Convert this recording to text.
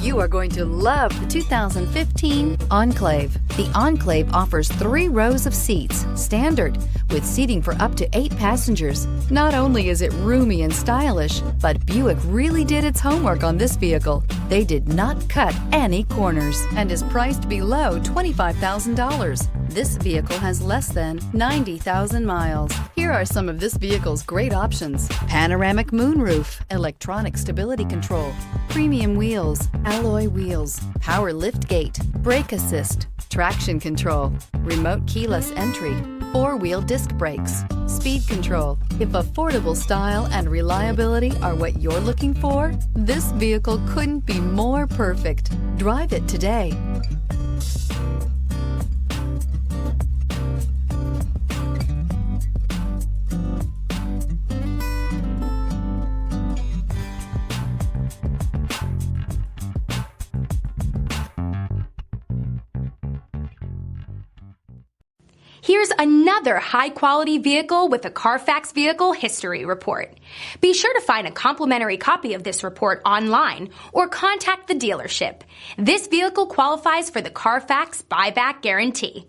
You are going to love the 2015 Enclave. The Enclave offers 3 rows of seats, standard, with seating for up to 8 passengers. Not only is it roomy and stylish, but Buick really did its homework on this vehicle. They did not cut any corners and is priced below $25,000. This vehicle has less than 90,000 miles. Here are some of this vehicle's great options: panoramic moonroof, electronic stability control, premium wheels, alloy wheels, power liftgate, brake assist, traction control, remote keyless entry, 4-wheel disc brakes, speed control. If affordable style and reliability are what you're looking for, this vehicle couldn't be more perfect. Drive it today. Here's another high-quality vehicle with a Carfax Vehicle History Report. Be sure to find a complimentary copy of this report online or contact the dealership. This vehicle qualifies for the Carfax Buyback Guarantee.